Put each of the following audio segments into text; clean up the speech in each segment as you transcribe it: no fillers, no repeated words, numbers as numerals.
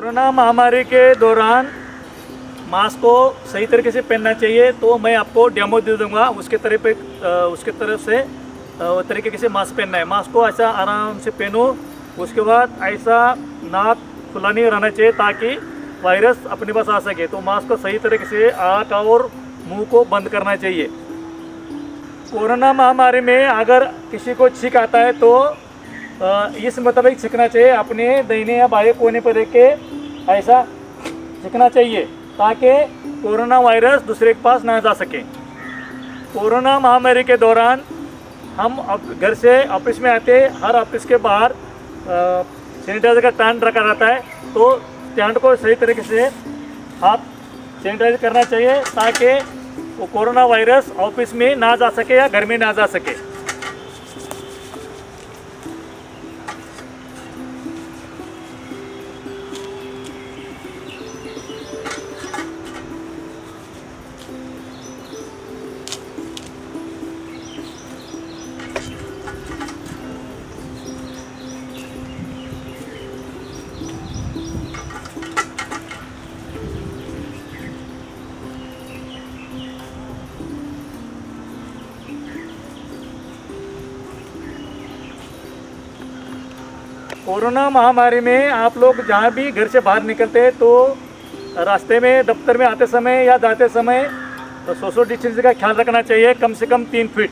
Corona महामारी के दौरान मास्क को सही तरीके से पहनना चाहिए। तो मैं आपको डेमो दे दूंगा उसके तरफ से तरीके से मास्क पहनना है। मास्क को ऐसा आराम से पहनो, उसके बाद ऐसा नाक खुला नहीं रहना चाहिए ताकि वायरस अपने पास आ सके। तो मास्क को सही तरीके से आँख और मुंह को बंद करना चाहिए। कोरोना महामारी में अगर किसी को छींक आता है तो इस मुताबिक छींकना चाहिए, अपने दाहिने या बाएं कोने पर रख के ऐसा छींकना चाहिए ताकि कोरोना वायरस दूसरे के पास ना जा सके। कोरोना महामारी के दौरान हम घर से ऑफिस में आते, हर ऑफिस के बाहर सैनिटाइजर का स्टैंड रखा रहता है। तो स्टैंड को सही तरीके से हाथ सैनिटाइज करना चाहिए ताकि वो कोरोना वायरस ऑफिस में ना जा सके या घर में ना जा सके। कोरोना महामारी में आप लोग जहाँ भी घर से बाहर निकलते हैं तो रास्ते में, दफ्तर में आते समय या जाते समय सोशल डिस्टेंसिंग का ख्याल रखना चाहिए, कम से कम 3 फीट,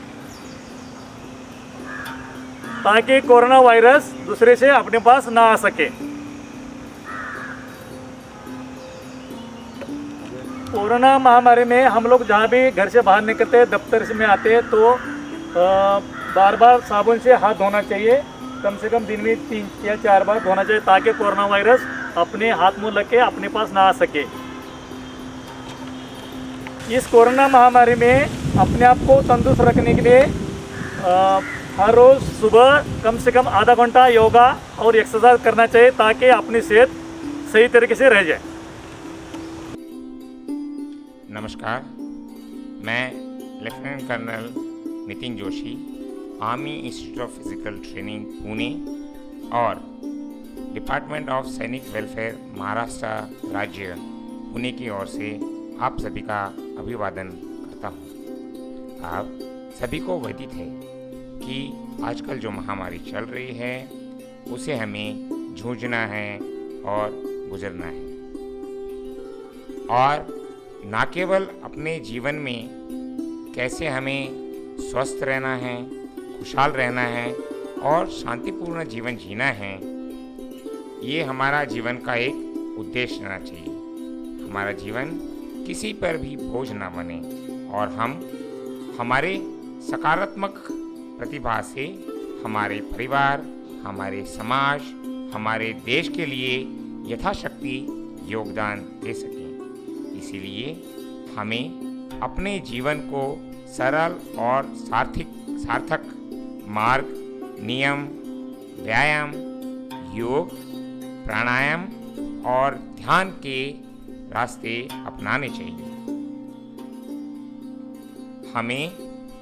ताकि कोरोना वायरस दूसरे से अपने पास ना आ सके। कोरोना महामारी में हम लोग जहाँ भी घर से बाहर निकलते हैं, दफ्तर से में आते हैं तो बार बार साबुन से हाथ धोना चाहिए। कम से कम दिन में 3 या 4 बार धोना चाहिए ताकि कोरोना वायरस अपने हाथ मुंह लग के अपने पास ना आ सके। इस कोरोना महामारी में अपने आप को तंदुरुस्त रखने के लिए हर रोज़ सुबह कम से कम आधा घंटा योगा और एक्सरसाइज करना चाहिए ताकि अपनी सेहत सही तरीके से रह जाए। नमस्कार, मैं lieutenant colonel Nitin Joshi, army institute of physical training Pune और department of Sainik welfare Maharashtra राज्य पुणे की ओर से आप सभी का अभिवादन करता हूँ। आप सभी को विदित है कि आजकल जो महामारी चल रही है उसे हमें जूझना है और गुजरना है, और न केवल अपने जीवन में कैसे हमें स्वस्थ रहना है, खुशहाल रहना है और शांतिपूर्ण जीवन जीना है, ये हमारा जीवन का एक उद्देश्य रहना चाहिए। हमारा जीवन किसी पर भी बोझ ना बने और हम हमारे सकारात्मक प्रतिभा से हमारे परिवार, हमारे समाज, हमारे देश के लिए यथाशक्ति योगदान दे सकें। इसीलिए हमें अपने जीवन को सरल और सार्थक मार्ग, नियम, व्यायाम, योग, प्राणायाम और ध्यान के रास्ते अपनाने चाहिए। हमें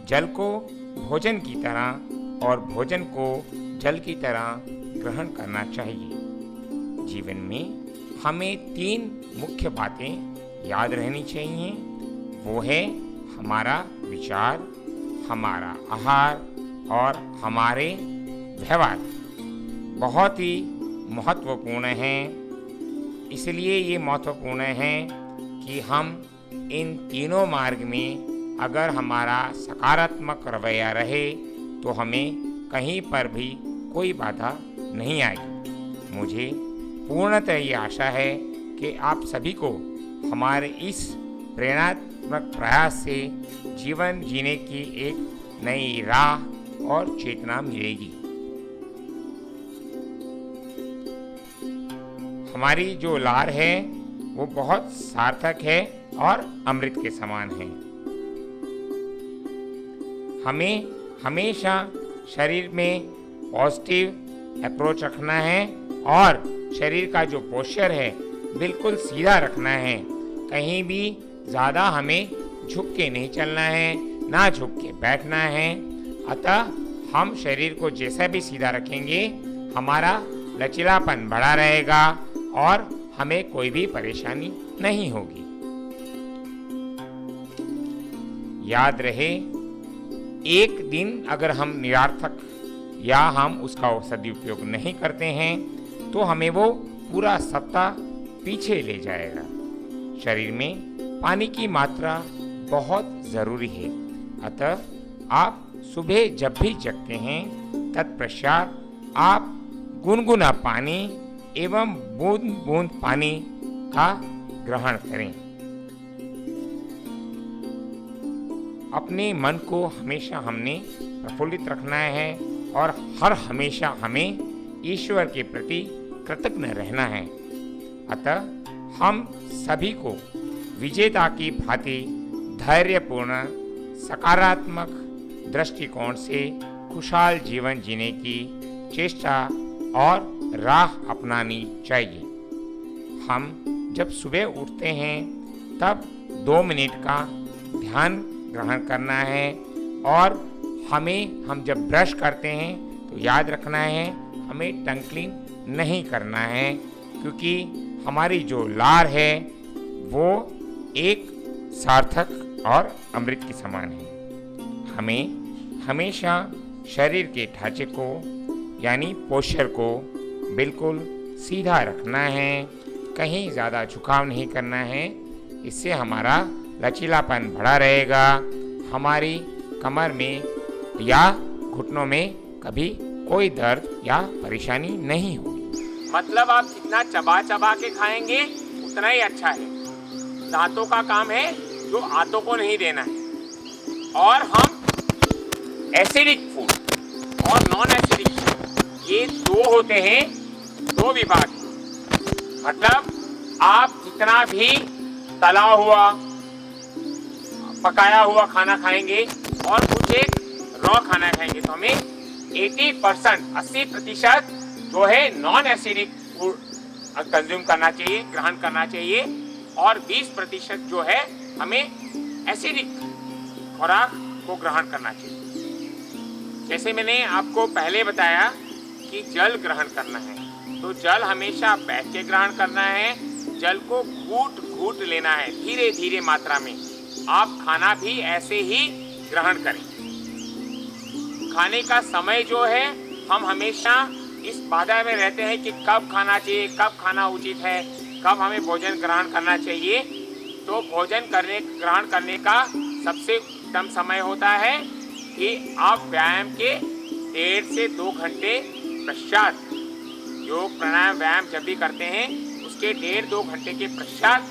जल को भोजन की तरह और भोजन को जल की तरह ग्रहण करना चाहिए। जीवन में हमें 3 मुख्य बातें याद रहनी चाहिए। वो है हमारा विचार, हमारा आहार और हमारे व्यवहार। बहुत ही महत्वपूर्ण हैं। इसलिए ये महत्वपूर्ण है कि हम इन तीनों मार्ग में अगर हमारा सकारात्मक रवैया रहे तो हमें कहीं पर भी कोई बाधा नहीं आएगी। मुझे पूर्णतः ये आशा है कि आप सभी को हमारे इस प्रेरणात्मक प्रयास से जीवन जीने की एक नई राह और चेतना मिलेगी। हमारी जो लार है वो बहुत सार्थक है और अमृत के समान है। हमें हमेशा शरीर में पॉजिटिव अप्रोच रखना है और शरीर का जो पोस्चर है बिल्कुल सीधा रखना है। कहीं भी ज़्यादा हमें झुक के नहीं चलना है, ना झुक के बैठना है। अतः हम शरीर को जैसा भी सीधा रखेंगे हमारा लचीलापन बढ़ा रहेगा और हमें कोई भी परेशानी नहीं होगी। याद रहे, एक दिन अगर हम निरर्थक या हम उसका सदुपयोग नहीं करते हैं तो हमें वो पूरा सप्ताह पीछे ले जाएगा। शरीर में पानी की मात्रा बहुत ज़रूरी है, अतः आप सुबह जब भी जगते हैं तत्पश्चात आप गुनगुना पानी एवं बूंद बूंद पानी का ग्रहण करें। अपने मन को हमेशा हमने प्रफुल्लित रखना है और हर हमेशा हमें ईश्वर के प्रति कृतज्ञ रहना है। अतः हम सभी को विजेता की भांति धैर्यपूर्ण सकारात्मक दृष्टिकोण से खुशहाल जीवन जीने की चेष्टा और राह अपनानी चाहिए। हम जब सुबह उठते हैं तब 2 मिनट का ध्यान ग्रहण करना है और हम जब ब्रश करते हैं तो याद रखना है हमें टंग क्लीन नहीं करना है, क्योंकि हमारी जो लार है वो एक सार्थक और अमृत के समान है। हमें हमेशा शरीर के ढांचे को यानी पोस्चर को बिल्कुल सीधा रखना है, कहीं ज़्यादा झुकाव नहीं करना है। इससे हमारा लचीलापन बढ़ा रहेगा, हमारी कमर में या घुटनों में कभी कोई दर्द या परेशानी नहीं होगी। मतलब आप जितना चबा चबा के खाएंगे उतना ही अच्छा है। दांतों का काम है जो आंतों को नहीं देना है। और हम एसिडिक फूड और नॉन एसिडिक फूड ये 2 होते हैं, 2 विभाग। मतलब आप जितना भी तला हुआ पकाया हुआ खाना खाएंगे और कुछ एक रॉ खाना खाएंगे तो हमें 80% जो है नॉन एसिडिक फूड कंज्यूम करना चाहिए, ग्रहण करना चाहिए, और 20% जो है हमें एसिडिक खुराक को ग्रहण करना चाहिए। जैसे मैंने आपको पहले बताया कि जल ग्रहण करना है, तो जल हमेशा बैठ के ग्रहण करना है। जल को घूट घूट लेना है, धीरे धीरे मात्रा में। आप खाना भी ऐसे ही ग्रहण करें। खाने का समय जो है हम हमेशा इस बाधा में रहते हैं कि कब खाना चाहिए, कब खाना उचित है, कब हमें भोजन ग्रहण करना चाहिए। तो भोजन ग्रहण करने का सबसे उत्तम समय होता है कि आप व्यायाम के 1.5 से 2 घंटे पश्चात, योग प्राणायाम व्यायाम जब भी करते हैं उसके 1.5-2 घंटे के पश्चात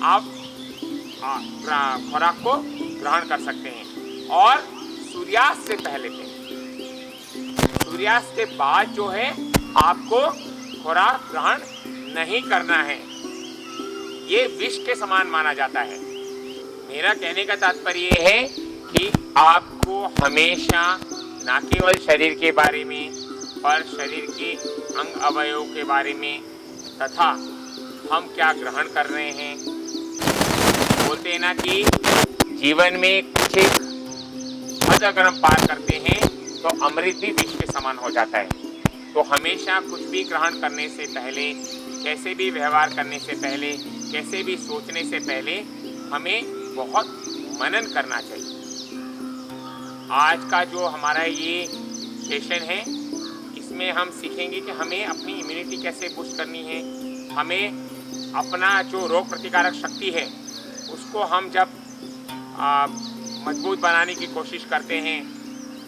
आप खुराक को ग्रहण कर सकते हैं। और सूर्यास्त से पहले पे, सूर्यास्त के बाद जो है आपको खुराक ग्रहण नहीं करना है। ये विष के समान माना जाता है। मेरा कहने का तात्पर्य है कि आपको हमेशा न केवल शरीर के बारे में पर शरीर के अंग अवयवों के बारे में तथा हम क्या ग्रहण कर रहे हैं, बोलते हैं ना कि जीवन में कुछ एक हद अगर हम पार करते हैं तो अमृत भी विष के समान हो जाता है। तो हमेशा कुछ भी ग्रहण करने से पहले, कैसे भी व्यवहार करने से पहले, कैसे भी सोचने से पहले हमें बहुत मनन करना चाहिए। आज का जो हमारा ये सेशन है इसमें हम सीखेंगे कि हमें अपनी इम्यूनिटी कैसे बूस्ट करनी है। हमें अपना जो रोग प्रतिकारक शक्ति है उसको हम जब मजबूत बनाने की कोशिश करते हैं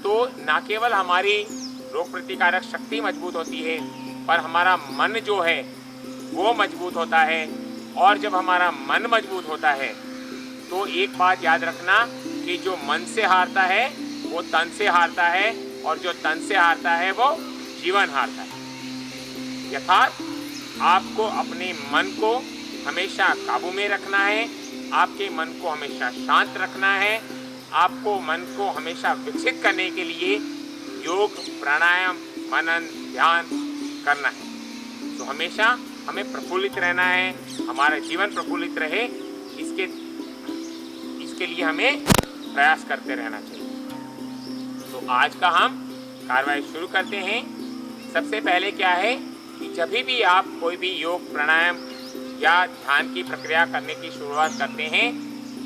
तो न केवल हमारी रोग प्रतिकारक शक्ति मजबूत होती है पर हमारा मन जो है वो मजबूत होता है। और जब हमारा मन मजबूत होता है तो एक बात याद रखना कि जो मन से हारता है वो तन से हारता है, और जो तन से हारता है वो जीवन हारता है। यथार्थ आपको अपने मन को हमेशा काबू में रखना है, आपके मन को हमेशा शांत रखना है, आपको मन को हमेशा विकसित करने के लिए योग प्राणायाम मनन ध्यान करना है। तो हमेशा हमें प्रफुल्लित रहना है, हमारा जीवन प्रफुल्लित रहे, इसके लिए हमें प्रयास करते रहना चाहिए। तो आज का हम कार्रवाई शुरू करते हैं। सबसे पहले क्या है कि जब भी आप कोई भी योग प्राणायाम या ध्यान की प्रक्रिया करने की शुरुआत करते हैं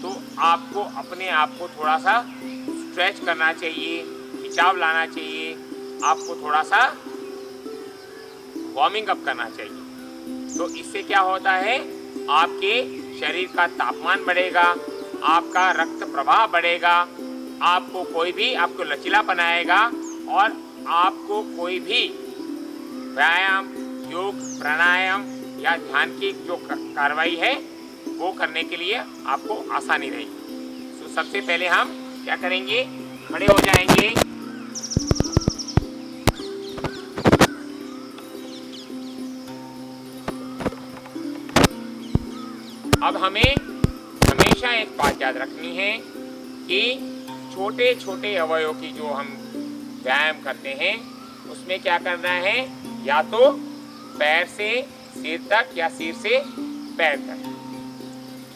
तो आपको अपने आप को थोड़ा सा स्ट्रेच करना चाहिए, खिंचाव लाना चाहिए, आपको थोड़ा सा वार्मिंग अप करना चाहिए। तो इससे क्या होता है, आपके शरीर का तापमान बढ़ेगा, आपका रक्त प्रवाह बढ़ेगा, आपको कोई भी आपको लचीलापन आएगा और आपको कोई भी व्यायाम, योग, प्राणायाम या ध्यान की जो कार्रवाई है वो करने के लिए आपको आसानी रहेगी। तो सबसे पहले हम क्या करेंगे, खड़े हो जाएंगे। अब हमें हमेशा एक बात याद रखनी है कि छोटे छोटे अवयवों की जो हम व्यायाम करते हैं उसमें क्या करना है, या तो पैर से सिर तक या सिर से पैर तक,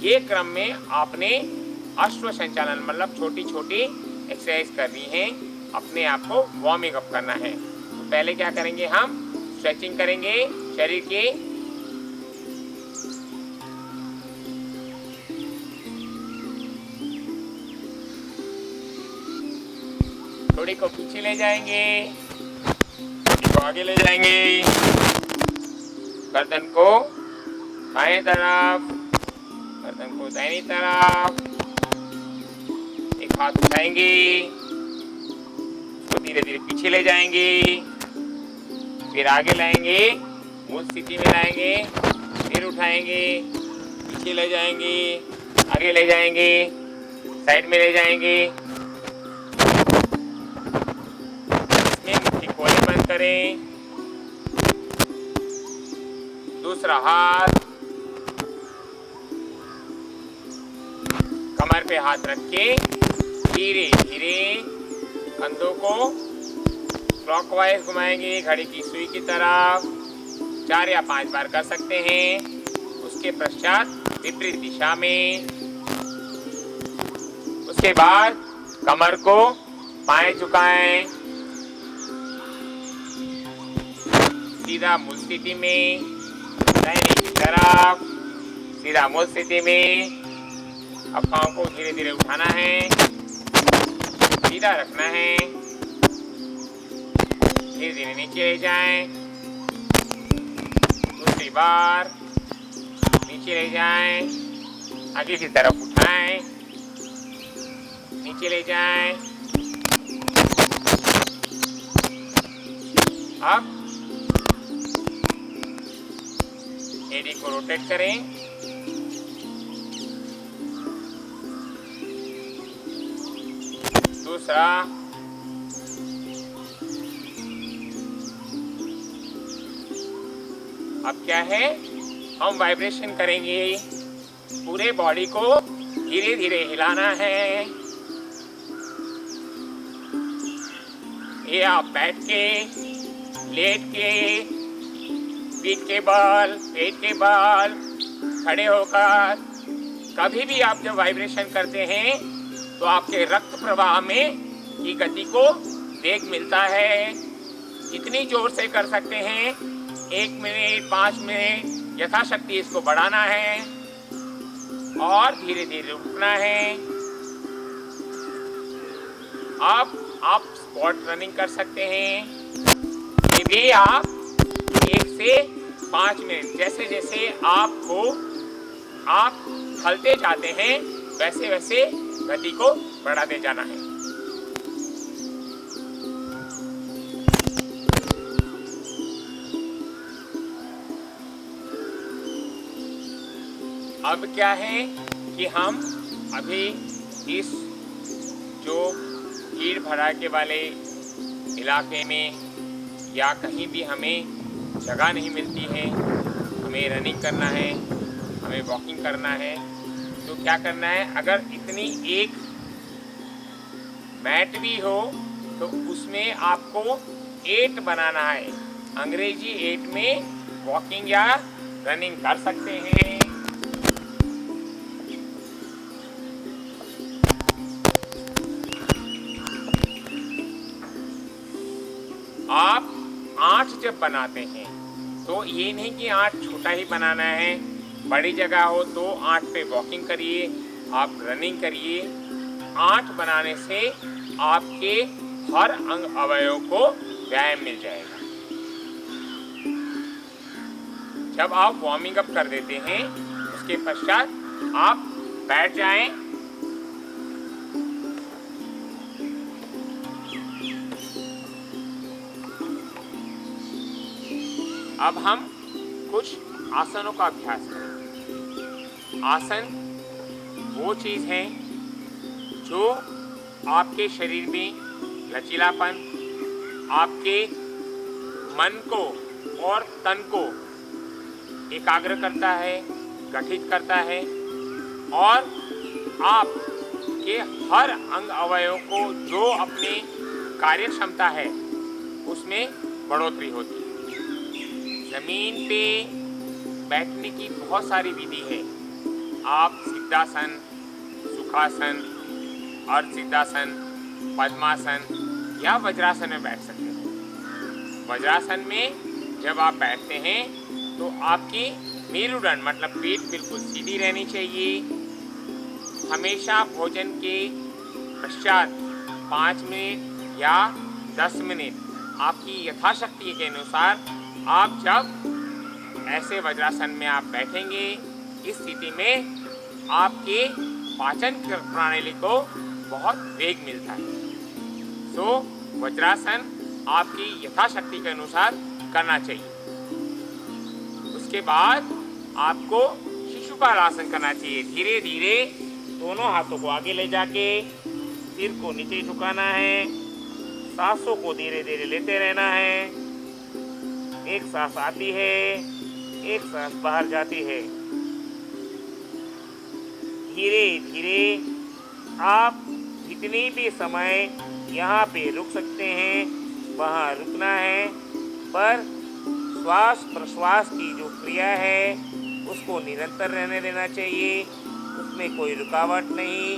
ये क्रम में आपने अश्व संचालन मतलब छोटी छोटी एक्सरसाइज करनी है, अपने आप को वार्मिंग अप करना है। तो पहले क्या करेंगे, हम स्ट्रेचिंग करेंगे शरीर के, थोड़ी को पीछे ले जाएंगे, को आगे ले जाएंगे, गर्दन को बाएं तरफ, गर्दन को दाहिनी तरफ, एक हाथ उठाएंगे, उसको धीरे धीरे पीछे ले जाएंगे, फिर आगे लाएंगे, मूल स्थिति में लाएंगे, फिर उठाएंगे, पीछे ले जाएंगे, आगे ले जाएंगे, साइड में ले जाएंगे। इसमें मुट्ठी खोले बंद करें। दूसरा हाथ कमर पे हाथ रख के धीरे धीरे कंधों को क्लॉकवाइज घुमाएंगे घड़ी की सुई की तरफ, 4 या 5 बार कर सकते हैं। उसके पश्चात विपरीत दिशा में। उसके बाद कमर को बाएं झुकाएं, सीधा मूल स्थिति में, दाहिने की तरफ, सीधा मूल स्थिति में। अब पाँव को धीरे धीरे उठाना है, सीधा रखना है, धीरे धीरे नीचे ले जाएं। दूसरी बार नीचे ले जाएं, आगे की तरफ उठाएं, नीचे ले जाएं। अब एडी को रोटेट करें, दूसरा अब क्या है, हम वाइब्रेशन करेंगे, पूरे बॉडी को धीरे धीरे हिलाना है। ये आप बैठ के, लेट के, पीठ के बल, पेट के बल, खड़े होकर, कभी भी आप जब वाइब्रेशन करते हैं तो आपके रक्त प्रवाह में की गति को वेग मिलता है। जितनी जोर से कर सकते हैं, 1 मिनट, 5 मिनट यथाशक्ति इसको बढ़ाना है और धीरे धीरे रुकना है। अब आप स्पॉट रनिंग कर सकते हैं, ये भी आप 1 से 5 मिनट, जैसे जैसे आप चलते जाते हैं वैसे वैसे गति को बढ़ाते जाना है। अब क्या है कि हम अभी इस जो भीड़ भड़ाके वाले इलाके में या कहीं भी हमें जगह नहीं मिलती है, हमें रनिंग करना है, हमें वॉकिंग करना है, तो क्या करना है, अगर इतनी एक मैट भी हो तो उसमें आपको 8 बनाना है। अंग्रेजी 8 में वॉकिंग या रनिंग कर सकते हैं। आप 8 जब बनाते हैं तो ये नहीं कि 8 छोटा ही बनाना है, बड़ी जगह हो तो 8 पे वॉकिंग करिए, आप रनिंग करिए। 8 बनाने से आपके हर अंग अवयव को व्यायाम मिल जाएगा। जब आप वार्मिंग अप कर देते हैं उसके पश्चात आप बैठ जाएं। अब हम कुछ आसनों का अभ्यास करें। आसन वो चीज़ है जो आपके शरीर में लचीलापन, आपके मन को और तन को एकाग्र करता है, गठित करता है और आपके हर अंग अवयव को जो अपनी कार्य क्षमता है उसमें बढ़ोतरी होती है। जमीन पे बैठने की बहुत सारी विधि है। आप सिद्धासन, सुखासन, अर्धसिद्धासन, पद्मासन या वज्रासन में बैठ सकते हैं। वज्रासन में जब आप बैठते हैं तो आपकी मेरुदंड मतलब पीठ बिल्कुल सीधी रहनी चाहिए। हमेशा भोजन के पश्चात 5 मिनट या 10 मिनट आपकी यथाशक्ति के अनुसार आप जब ऐसे वज्रासन में आप बैठेंगे, इस स्थिति में आपके पाचन प्रणाली को बहुत वेग मिलता है। तो वज्रासन आपकी यथाशक्ति के अनुसार करना चाहिए। उसके बाद आपको शिशुपाल आसन करना चाहिए। धीरे धीरे दोनों हाथों को आगे ले जाके सिर को नीचे झुकाना है। सांसों को धीरे धीरे लेते रहना है। एक सांस आती है, एक सांस बाहर जाती है। धीरे धीरे आप जितनी भी समय यहाँ पे रुक सकते हैं वहाँ रुकना है, पर श्वास प्रश्वास की जो क्रिया है उसको निरंतर रहने देना चाहिए। उसमें कोई रुकावट नहीं,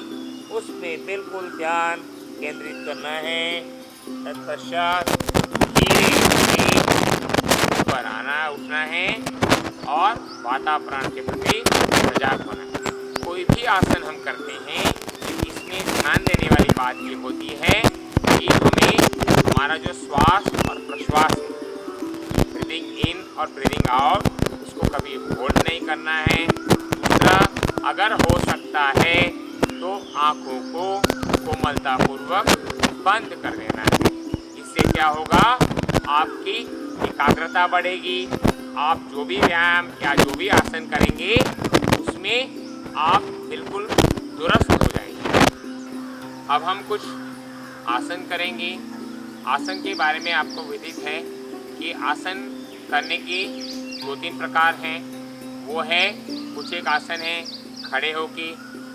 उसमें बिल्कुल ध्यान केंद्रित करना है। तत्पश्चात धीरे धीरे ऊपर आना उठना है और वातावरण के प्रति सजाग होना है। कोई भी आसन हम करते हैं इसमें ध्यान देने वाली बात ये होती है कि हमें हमारा जो श्वास और प्रश्वास है, ब्रीदिंग इन और ब्रीदिंग आउट, उसको कभी होल्ड नहीं करना है। दूसरा, अगर हो सकता है तो आँखों को कोमलतापूर्वक बंद कर देना है। इससे क्या होगा, आपकी एकाग्रता बढ़ेगी। आप जो भी व्यायाम या जो भी आसन करेंगे उसमें आप बिल्कुल दुरुस्त हो जाएंगे। अब हम कुछ आसन करेंगे। आसन के बारे में आपको विदित है कि आसन करने के 2-3 प्रकार हैं। वो है, कुछ एक आसन है खड़े होके,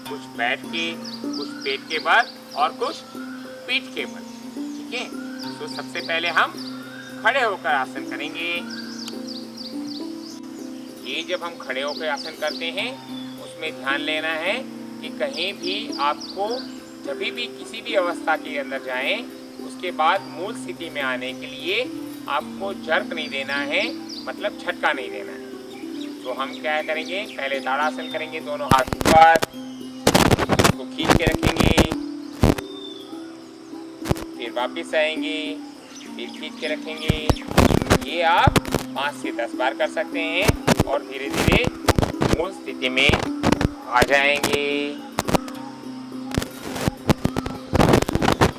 कुछ बैठ के, कुछ पेट के बल और कुछ पीठ के बल। ठीक है, तो सबसे पहले हम खड़े होकर आसन करेंगे। ये जब हम खड़े होकर आसन करते हैं उसमें ध्यान लेना है कि कहीं भी आपको जब भी किसी भी अवस्था के अंदर जाएं उसके बाद मूल स्थिति में आने के लिए आपको जर्क नहीं देना है, मतलब झटका नहीं देना है। तो हम क्या करेंगे, पहले ताड़ासन करेंगे। दोनों हाथ ऊपर, इसको खींच के रखेंगे, फिर वापस आएंगे, फिर खींच के रखेंगे। ये आप 5 से 10 बार कर सकते हैं और धीरे धीरे मूल स्थिति में आ जाएंगे।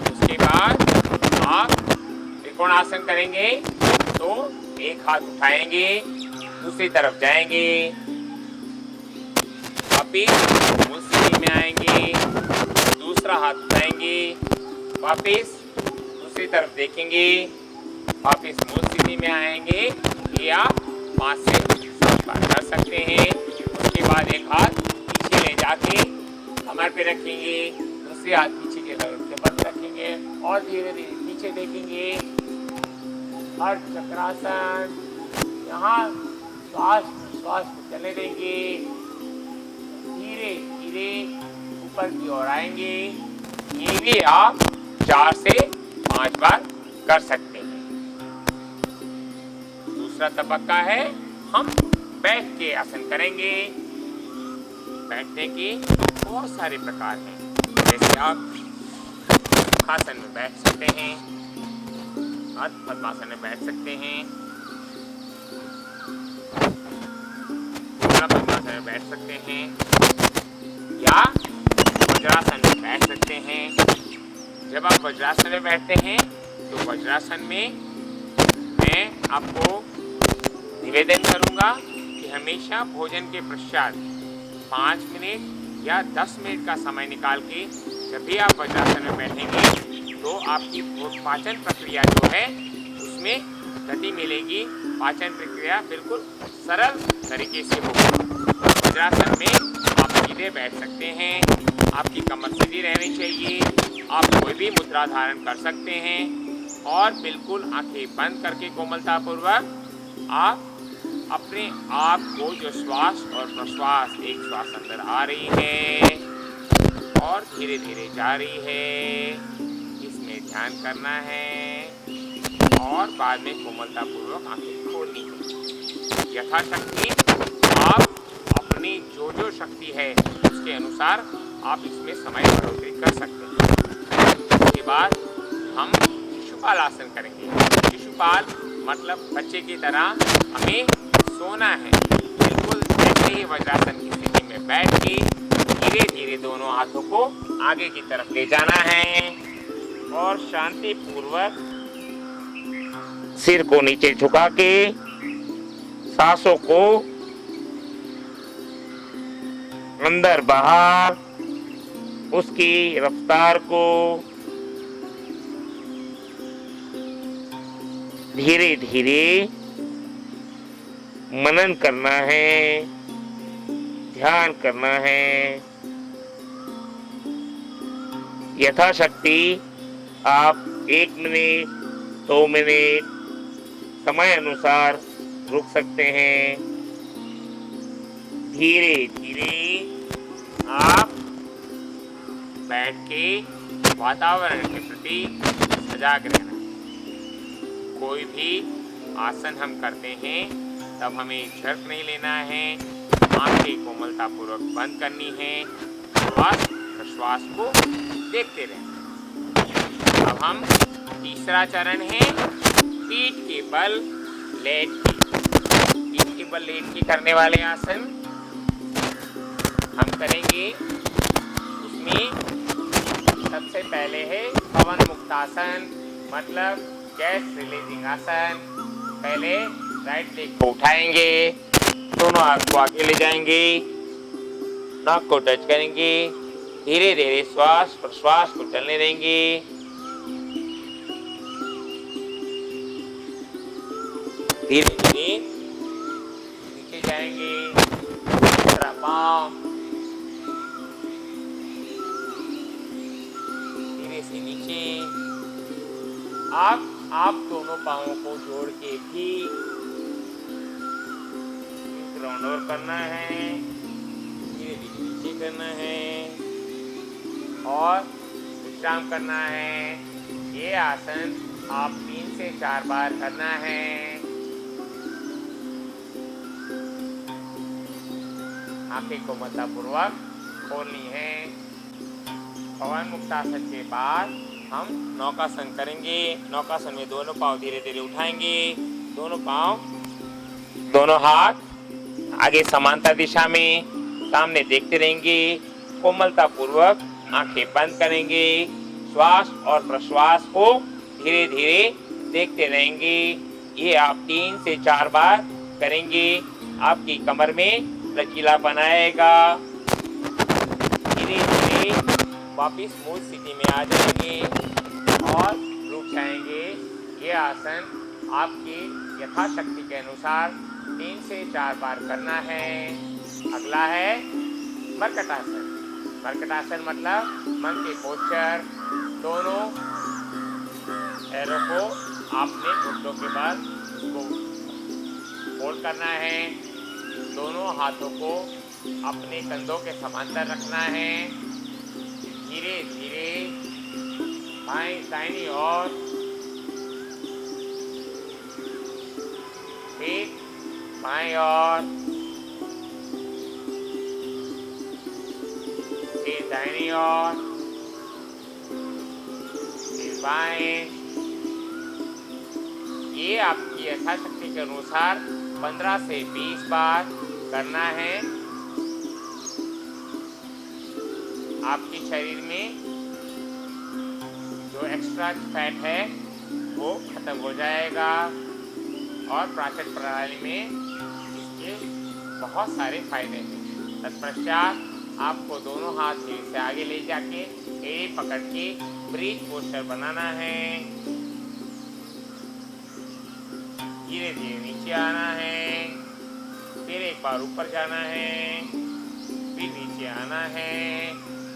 उसके बाद आप त्रिकोणासन करेंगे तो एक हाथ उठाएंगे, दूसरी तरफ जाएंगे, वापिस मूल स्थिति में आएंगे, दूसरा हाथ उठाएंगे, वापिस दूसरी तरफ देखेंगे, वापिस मूल स्थिति में आएंगे। ये आप 5 से 7 बार कर सकते हैं। उसके बाद एक हाथ पीछे ले जाके कमर पे रखेंगे, दूसरे हाथ पीछे के बल रखेंगे और धीरे धीरे पीछे देखेंगे। अर्ध चक्रासन, यहाँ श्वास को चलने देंगे, धीरे धीरे ऊपर की ओर आएंगे। ये भी आप 4 से 5 बार कर सकते हैं। दूसरा तबक्का है, हम बैठ के आसन करेंगे। बैठने के तो बहुत सारे प्रकार हैं। जैसे आप सुखासन में बैठ सकते हैं, अर्ध पद्मासन में बैठ सकते हैं, पद्मासन में बैठ सकते हैं या वज्रासन में बैठ सकते हैं। जब आप वज्रासन में बैठते हैं तो वज्रासन में मैं आपको निवेदन करूंगा कि हमेशा भोजन के पश्चात 5 मिनट या 10 मिनट का समय निकाल के जब भी आप वज्रासन में बैठेंगे तो आपकी पाचन प्रक्रिया जो है उसमें गति मिलेगी। पाचन प्रक्रिया बिल्कुल सरल तरीके से होगी। वज्रासन में आप सीधे बैठ सकते हैं, आपकी कमर सीधी रहनी चाहिए, आप कोई भी मुद्रा धारण कर सकते हैं और बिल्कुल आंखें बंद करके कोमलतापूर्वक आप अपने आप को जो श्वास और प्रश्वास, एक श्वास अंदर आ रही है और धीरे धीरे जा रही है, इसमें ध्यान करना है और बाद में कोमलतापूर्वक आंखें खोलनी है। यथाशक्ति आप अपनी जो शक्ति है उसके अनुसार आप इसमें समय बढ़ोतरी कर सकते हैं। उसके बाद हम शिशुपाल आसन करेंगे। शिशुपाल मतलब बच्चे की तरह हमें सोना है। बिल्कुल ऐसे ही वज्रासन की स्थिति में बैठ के धीरे धीरे दोनों हाथों को आगे की तरफ ले जाना है और शांति पूर्वक सिर को नीचे झुका के सांसों को अंदर बाहर उसकी रफ्तार को धीरे धीरे मनन करना है, ध्यान करना है। यथाशक्ति आप 1 मिनट 2 मिनट समय अनुसार रुक सकते हैं। धीरे धीरे आप बैठ के वातावरण के प्रति सजाग रहना। कोई भी आसन हम करते हैं तब हमें झटक नहीं लेना है, आंखें कोमलतापूर्वक बंद करनी है, श्वास प्रश्वास को देखते रहना। अब हम तीसरा चरण है पीठ के बल लेट की। पीठ के बल लेट की करने वाले आसन हम करेंगे। उसमें सबसे पहले है पवन मुक्तासन मतलब गैस रिलीजिंग आसन। पहले राइट लेग को उठाएंगे, दोनों हाथ को आगे ले जाएंगे, नाक को टच करेंगे, धीरे धीरे श्वास प्रश्वास को चलने देंगे। धीरे धीरे नीचे जाएंगे, दूसरा पांव धीरे से नीचे। आप दोनों पांवों को जोड़ के भी ग्राउंड ओवर करना है, धीरे धीरे नीचे करना है और विश्राम करना है। ये आसन आप 3 से 4 बार करना है। आंखें को कोमलतापूर्वक खोलनी है। पवन मुक्तासन के बाद हम नौकासन करेंगे। नौकासन में दोनों पांव धीरे धीरे उठाएंगे, दोनों हाथ आगे समांतर दिशा में सामने देखते रहेंगे, कोमलतापूर्वक आंखें बंद करेंगे, श्वास और प्रश्वास को धीरे धीरे देखते रहेंगे। ये आप 3 से 4 बार करेंगे। आपकी कमर में लचीलापन आएगा। धीरे धीरे वापिस मूल स्थिति में आ जाएंगे और रुक जाएंगे। ये आसन आपकी यथाशक्ति के अनुसार 3 से 4 बार करना है। अगला है मर्कटासन। मर्कटासन मतलब मन के पोस्चर। दोनों पैरों को आपने घुटनों के बाद उसको फोल्ड करना है। दोनों हाथों को अपने कंधों के समांतर रखना है। धीरे धीरे दाहिनी ओर, फिर बाईं ओर, ओर, फिर बाएं। ये आपकी यथाशक्ति के अनुसार 15 से 20 बार करना है। आपके शरीर में जो एक्स्ट्रा फैट है वो खत्म हो जाएगा और पाचन प्रणाली में इसके बहुत सारे फायदे हैं। तत्पश्चात आपको दोनों हाथ सीढ़ी से आगे ले जाके एड़ी पकड़ के ब्रीथ पोस्चर बनाना है। धीरे धीरे नीचे आना है, फिर एक बार ऊपर जाना है, फिर नीचे आना है।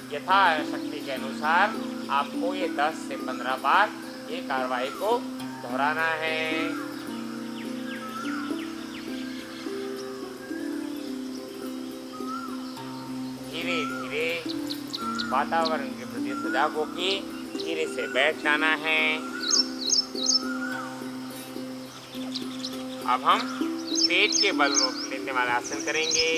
यथाशक्ति के अनुसार आपको ये 10 से 15 बार ये कार्रवाई को दोहराना है। धीरे धीरे वातावरण के प्रति सजाग होकर धीरे से बैठ जाना है। अब हम पेट के बल लेने वाला आसन करेंगे।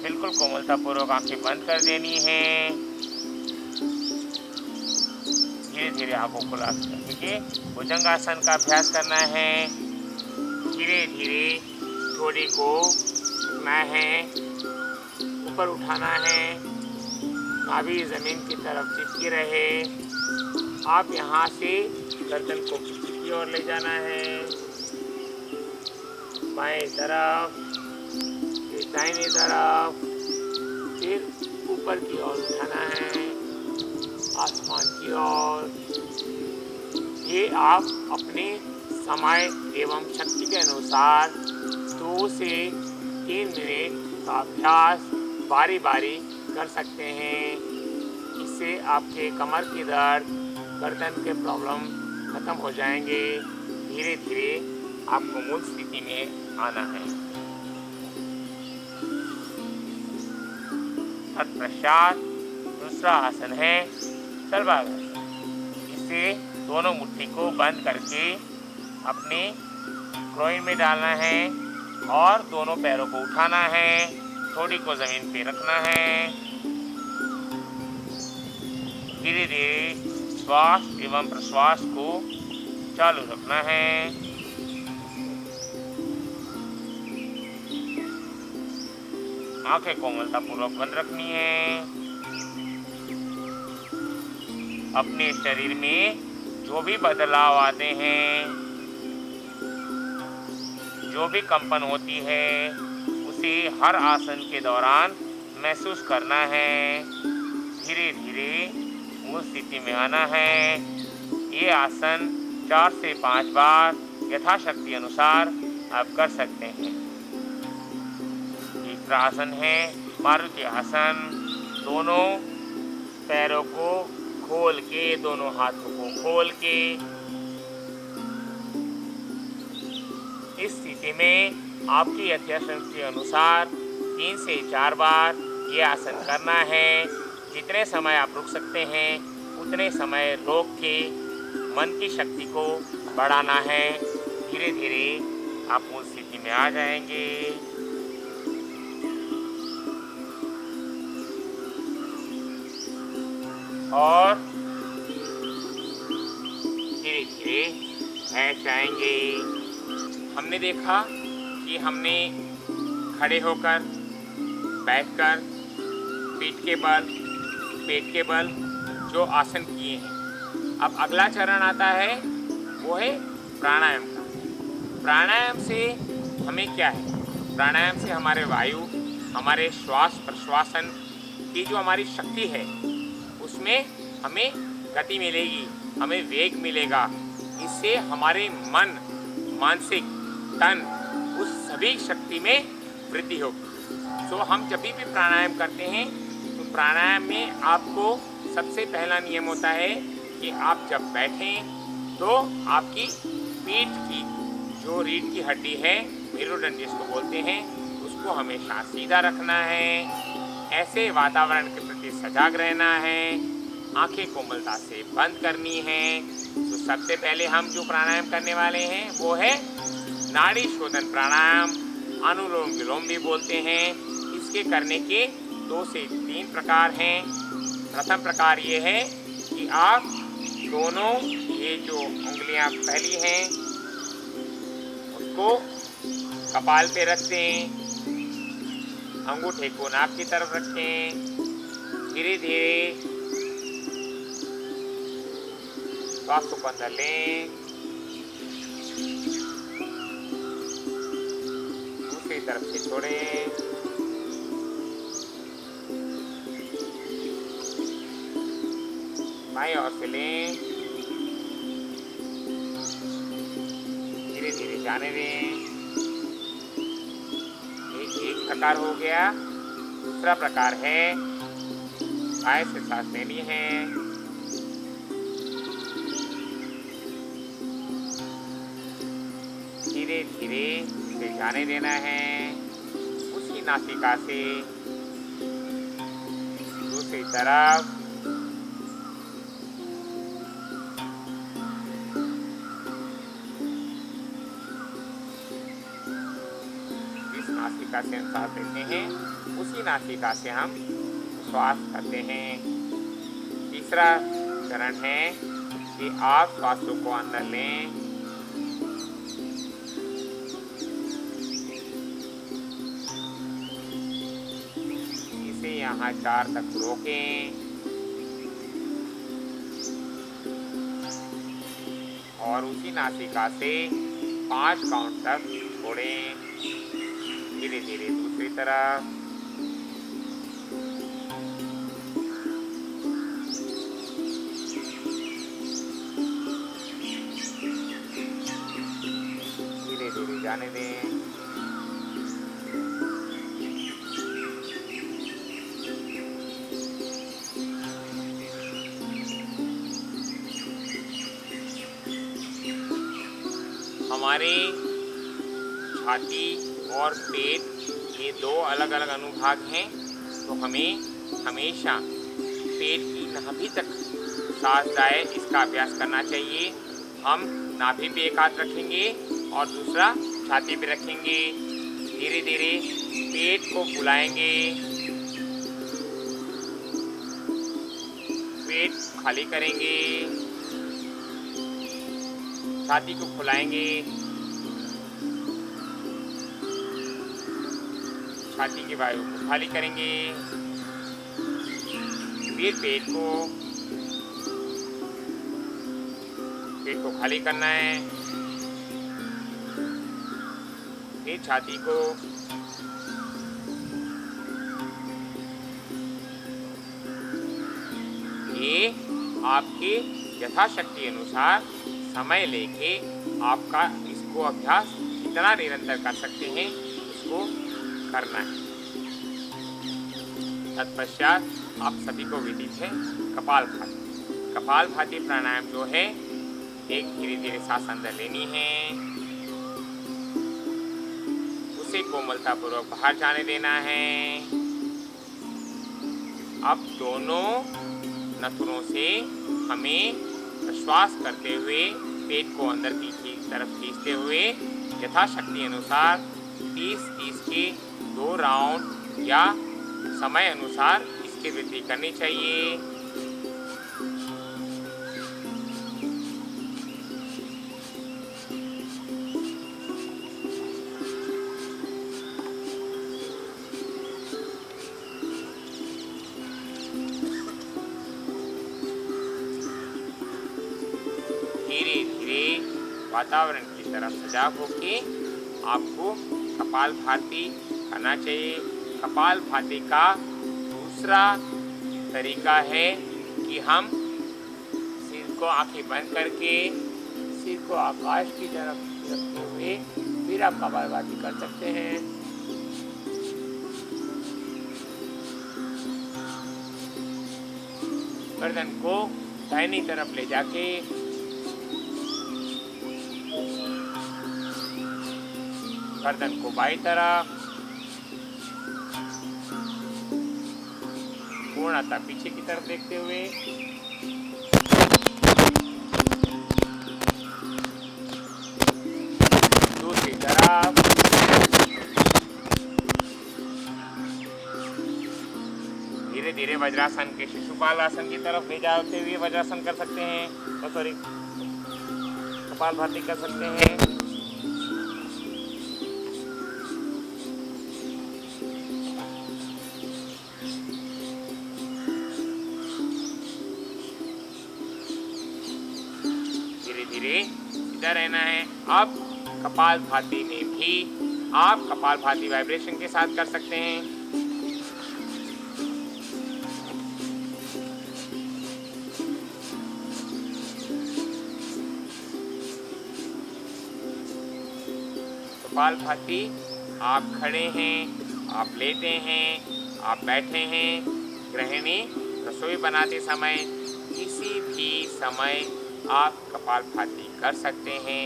बिल्कुल कोमलतापूर्वक आंखें बंद कर देनी है। धीरे धीरे आंखों को खुला भुजंगासन का अभ्यास करना है। धीरे धीरे थोड़ी को उठना है, ऊपर उठाना है, नाभि जमीन की तरफ चिपकी रहे। आप यहाँ से गर्दन को पीछे की ओर ले जाना है, बाएं तरफ, फिर दाहिनी तरफ, फिर ऊपर की ओर उठाना है, आसमान की ओर। ये आप अपने समय एवं शक्ति के अनुसार 2 से 3 मिनट का अभ्यास बारी बारी कर सकते हैं। इससे आपके कमर की दर्द, गर्दन के प्रॉब्लम खत्म हो जाएंगे। धीरे धीरे आपको मूल स्थिति में आना है। तत्पश्चात दूसरा आसन है सर्वांगासन। इससे दोनों मुट्ठी को बंद करके अपने ग्रोइन में डालना है और दोनों पैरों को उठाना है, थोड़ी को जमीन पे रखना है। धीरे धीरे श्वास एवं प्रश्वास को चालू रखना है। आंखें कोमलतापूर्वक बंद रखनी है। अपने शरीर में जो भी बदलाव आते हैं, जो भी कंपन होती है, उसे हर आसन के दौरान महसूस करना है। धीरे धीरे मूल स्थिति में आना है। ये आसन 4 से 5 बार यथाशक्ति अनुसार आप कर सकते हैं। तीसरा आसन है मारुति आसन। दोनों पैरों को खोल के, दोनों हाथों को खोल के इस स्थिति में आपकी यथाशक्ति के अनुसार 3 से 4 बार ये आसन करना है। जितने समय आप रुक सकते हैं उतने समय रोक के मन की शक्ति को बढ़ाना है। धीरे धीरे आप उस स्थिति में आ जाएंगे। और धीरे धीरे बैठ जाएंगे। हमने देखा कि हमने खड़े होकर, बैठकर, पीठ के बल, पेट के बल जो आसन किए हैं। अब अगला चरण आता है वो है प्राणायाम का। प्राणायाम से हमें क्या है? प्राणायाम से हमारे वायु, हमारे श्वास प्रश्वासन की जो हमारी शक्ति है उसमें हमें गति मिलेगी, हमें वेग मिलेगा। इससे हमारे मन, मानसिक, तन, उस सभी शक्ति में वृद्धि होगी। तो हम जब भी प्राणायाम करते हैं तो प्राणायाम में आपको सबसे पहला नियम होता है कि आप जब बैठें तो आपकी पीठ की जो रीढ़ की हड्डी है, मेरुदंड जिसको बोलते हैं, उसको हमेशा सीधा रखना है। ऐसे वातावरण के प्रति सजाग रहना है। आंखें कोमलता से बंद करनी है। तो सबसे पहले हम जो प्राणायाम करने वाले हैं वो है नाड़ी शोधन प्राणायाम। अनुलोम विलोम भी बोलते हैं। इसके करने के 2 से 3 प्रकार हैं। प्रथम प्रकार ये है कि आप दोनों ये जो उंगलियां पहली हैं उसको कपाल पे रख दें, अंगूठे को नाक की तरफ रखें, धीरे धीरे श्वास को अंदर लें, दूसरी तरफ से छोड़ें, बाएं ओर से लें, धीरे धीरे जाने दें। एक प्रकार हो गया। दूसरा प्रकार है बाएं से सांस लेनी है, धीरे धीरे इसे जाने देना है, उसी नासिका से दूसरी तरफ नासिका से हम सांस लेते हैं, उसी नासिका से हम श्वास करते हैं। तीसरा चरण है कि आप श्वासों को अंदर लें, इसे यहाँ 4 तक रोकें और उसी नासिका से 5 काउंट तक छोड़ें। धीरे धीरे दूसरी तरफ, धीरे धीरे जाने दें। हमारे छाती और पेट ये 2 अलग अलग अनुभाग हैं, तो हमें हमेशा पेट की नाभि तक सांस जाए इसका अभ्यास करना चाहिए। हम नाभि पे एक हाथ रखेंगे और दूसरा छाती पे रखेंगे। धीरे धीरे पेट को फुलाएंगे, पेट खाली करेंगे, छाती को फुलाएंगे, छाती की वायु को खाली करेंगे, फिर पेट को खाली करना है, फिर छाती को, ये आपके यथाशक्ति अनुसार समय लेके आपका इसको अभ्यास जितना निरंतर कर सकते हैं उसको करना है। तत्पश्चात आप सभी को विदित है कपालभाति। कपालभाति प्राणायाम जो है, एक धीरे धीरे सांस अंदर लेनी है, उसे कोमलतापूर्वक बाहर जाने देना है। अब दोनों नथुनों से हमें श्वास करते हुए पेट को अंदर की तरफ खींचते हुए यथाशक्ति अनुसार 30-30 के 2 राउंड या समय अनुसार इसकी वृद्धि करनी चाहिए। धीरे धीरे वातावरण की तरफ सजाग होके आपको कपालभाति करना चाहिए। कपालभाति का दूसरा तरीका है कि हम सिर को आंखें बंद करके सिर को आकाश की तरफ रखते हुए फिर आप कपालभाति कर सकते हैं। गर्दन को दाहिनी तरफ ले जाके गर्दन को बाईं तरफ, पूर्णतः पीछे की तरफ देखते हुए दूसरी तरफ धीरे धीरे वज्रासन के शिशुपाल आसन की तरफ ले जाते हुए वज्रासन कर सकते हैं, सॉरी कपालभाति कर सकते हैं। धीरे धीरे सीधा रहना है। अब कपालभाति में भी आप कपालभाति वाइब्रेशन के साथ कर सकते हैं। कपालभाति आप खड़े हैं, आप लेटे हैं, आप बैठे हैं, गृहिणी रसोई बनाते समय किसी भी समय आप कपालभाति कर सकते हैं।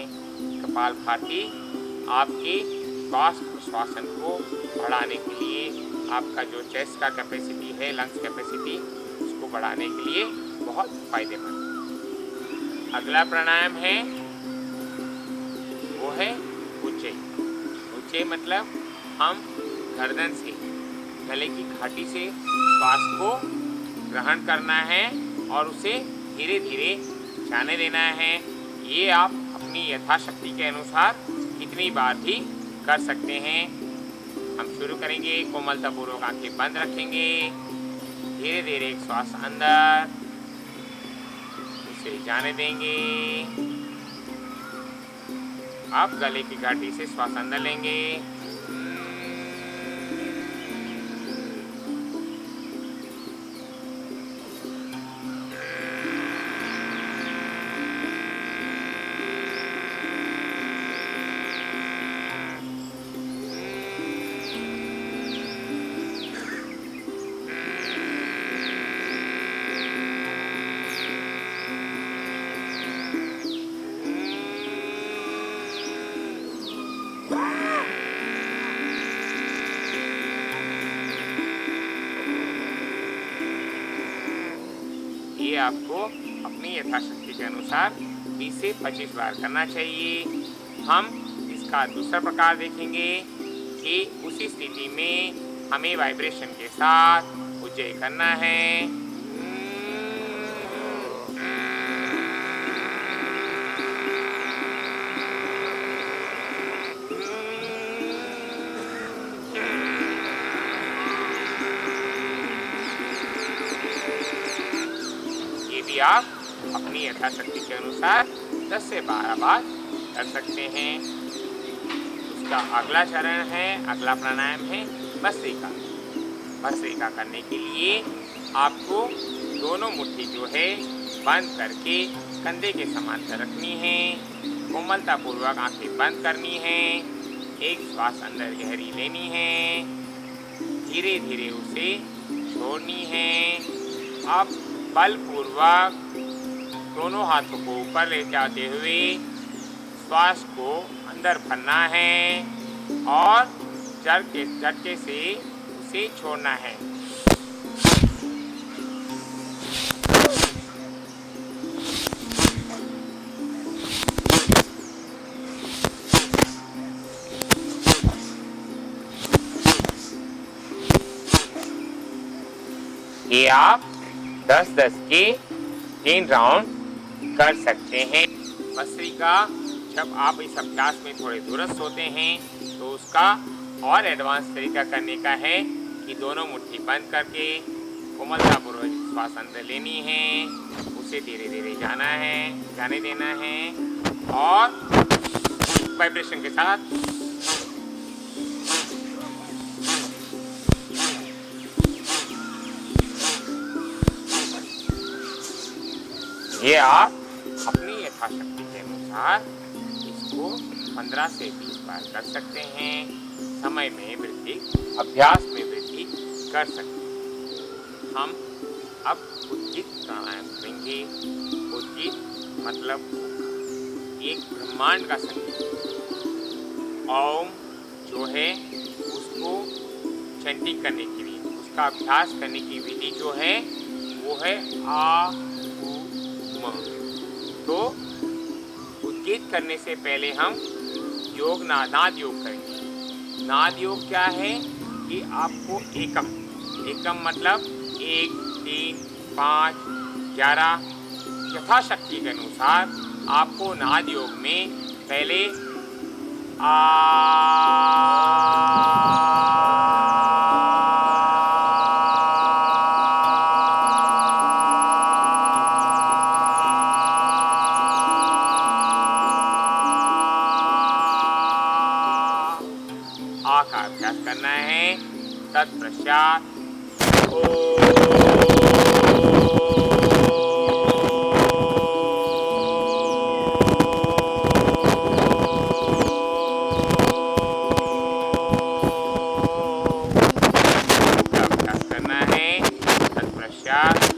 कपालभाति आपके श्वास प्रश्वासन को बढ़ाने के लिए, आपका जो चेस्ट का कैपेसिटी है, लंग्स कैपेसिटी, उसको बढ़ाने के लिए बहुत फायदेमंद है। अगला प्राणायाम है वो है उज्जयी। उज्जयी मतलब हम गर्दन से, गले की घाटी से श्वास को ग्रहण करना है और उसे धीरे धीरे जाने देना है। ये आप अपनी यथाशक्ति के अनुसार कितनी बार भी कर सकते हैं। हम शुरू करेंगे, कोमलतापूर्वक आंखें बंद रखेंगे, धीरे धीरे एक श्वास अंदर, उसे जाने देंगे। आप गले की घाटी से श्वास अंदर लेंगे, ये आपको अपनी यथाशक्ति के अनुसार 20 से 25 बार करना चाहिए। हम इसका दूसरा प्रकार देखेंगे कि उसी स्थिति में हमें वाइब्रेशन के साथ उज्जयी करना है। आप अपनी यथाशक्ति के अनुसार 10 से 12 बार कर सकते हैं। उसका अगला चरण है, अगला प्राणायाम है भस्त्रिका। भस्त्रिका करने के लिए आपको दोनों मुट्ठी जो है बंद करके कंधे के समांतर रखनी है। कोमलतापूर्वक आंखें बंद करनी है। एक श्वास अंदर गहरी लेनी है, धीरे धीरे उसे छोड़नी है। अब बलपूर्वक दोनों हाथों को ऊपर ले जाते हुए श्वास को अंदर भरना है और झटके से उसे छोड़ना है। ये आप 10-10 के 3 राउंड कर सकते हैं। भस्त्रिका जब आप इस अभ्यास में थोड़े दुरुस्त होते हैं तो उसका और एडवांस तरीका करने का है कि दोनों मुट्ठी बंद करके कोमलतापूर्वक श्वास अंदर लेनी है, उसे धीरे धीरे जाने देना है और वाइब्रेशन के साथ ये आप अपनी यथाशक्ति के अनुसार इसको 15 से 20 बार कर सकते हैं। समय में वृद्धि, अभ्यास में वृद्धि कर सकते हैं। हम अब उद्गीत प्राणायाम करेंगे। उद्गीत मतलब एक ब्रह्मांड का संगीत। ओम जो है उसको चैंटिंग करने के लिए, उसका अभ्यास करने की विधि जो है वो है आ तो उद्गीत करने से पहले हम नाद योग करेंगे। नाद योग क्या है कि आपको एकम एकम मतलब 1, 3, 5, 11। यथाशक्ति के अनुसार आपको नाद योग में पहले का अभ्यास करना है। तत्पश्चात अभ्यास करना है। तत्पश्चात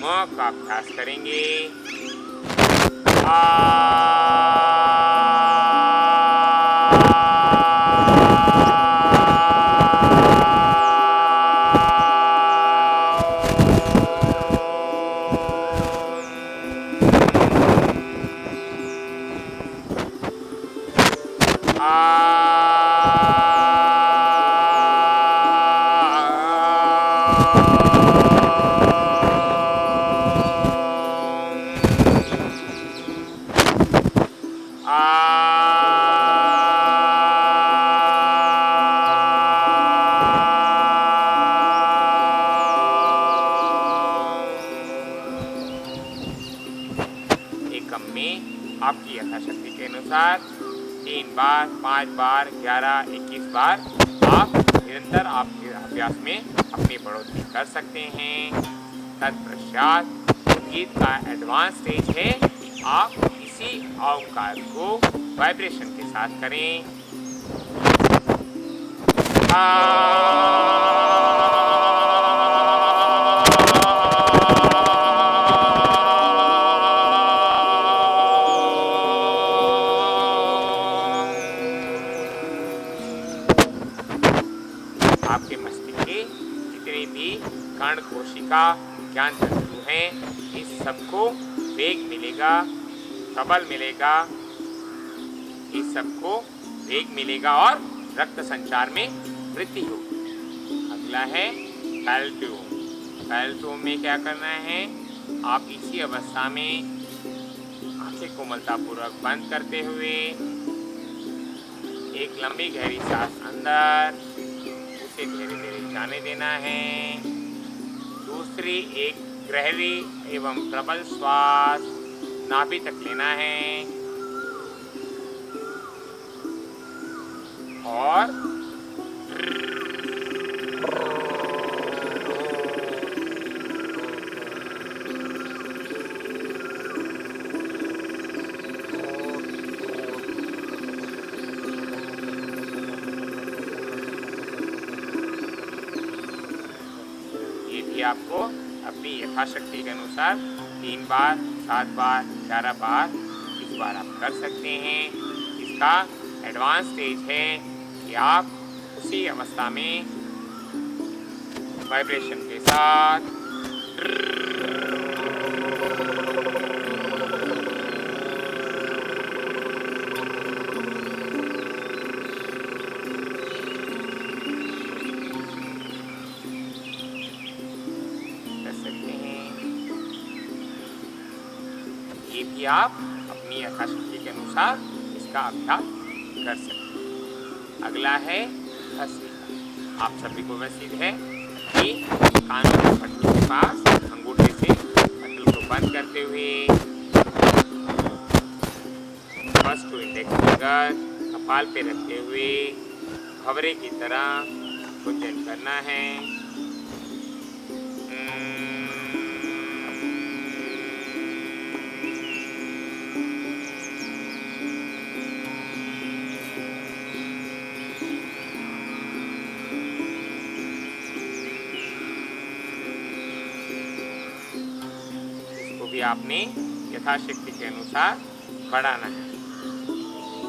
म का अभ्यास करेंगे। एकम में आपकी यथाशक्ति के अनुसार 3 बार, 5 बार, 11, 21 बार आप निरंतर आपके अभ्यास में अपनी बढ़ोतरी कर सकते हैं। तत्पश्चात गीत का एडवांस स्टेज है कि आप इसी ओंकार को वाइब्रेशन के साथ करें। आपके मस्तिष्क के जितने भी कण, कोशिका, ज्ञान तंतु हैं, इस सबको वेग मिलेगा, सबल मिलेगा, इस सबको वेग मिलेगा और रक्त संचार में वृद्धि होगी। अगला है पैल्ट्यूम। पैल्ट्यूम में क्या करना है? आप इसी अवस्था में आंखें कोमलतापूर्वक बंद करते हुए एक लंबी गहरी सांस अंदर, उसे धीरे धीरे जाने देना है। दूसरी एक गहरी एवं प्रबल श्वास नाभि तक लेना है और आपको अपनी यथाशक्ति के अनुसार 3 बार, 7 बार, 11 बार, 21 बार आप कर सकते हैं। इसका एडवांस स्टेज है कि आप उसी अवस्था में वाइब्रेशन के साथ कि आप अपनी यथाशक्ति के अनुसार इसका अभ्यास कर सकते हैं। अगला है भस्त्रिका। आप सभी को वैसे है कि कान के पट्टी के पास अंगूठे से पट्टी को बंद करते हुए फर्स्ट टू इंडेक्स फिंगर कपाल पे रखते हुए भंवरे की तरह भोजन करना है। आपने यथाशक्ति के अनुसार बढ़ाना है।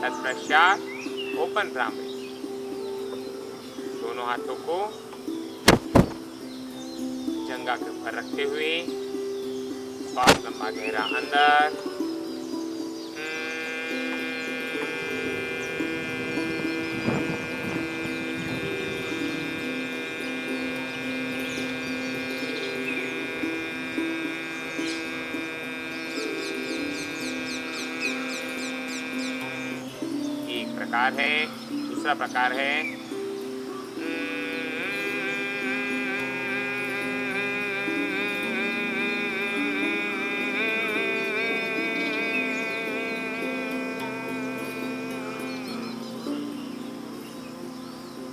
तत्पश्चात ओपन ब्राह्मण, दोनों हाथों को भुजंगा के ऊपर रखते हुए श्वास लंबा गहरा अंदर, एक प्रकार है। दूसरा प्रकार है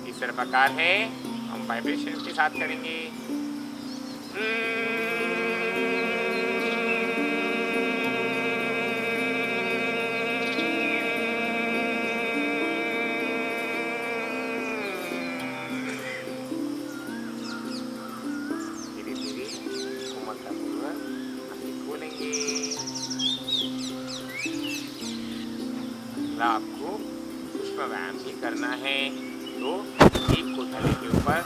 तीसरा प्रकार है, हम वाइब्रेशन के साथ करेंगे। धीरे धीरे कोमलतापूर्वक आंखें खोलेंगे। आपको सूक्ष्म व्यायाम भी करना है तो एक को तले के ऊपर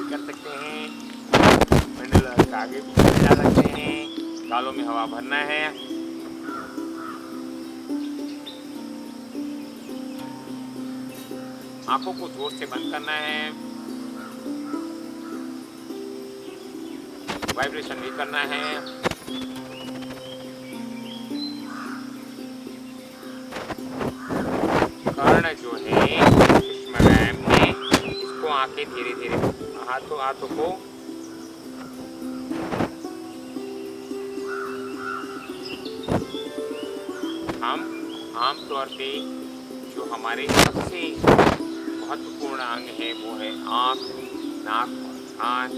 कर सकते हैं, मंडल के आगे भी जा सकते हैं, गालों में हवा भरना है। आंखों को जोर से बंद करना है, वाइब्रेशन भी करना है। कर्ण जो है सूक्ष्म व्यायाम है, इसको आंखें धीरे धीरे हाथों को हम आमतौर पे जो हमारे सबसे महत्वपूर्ण अंग है वो है आँख, नाक और कान।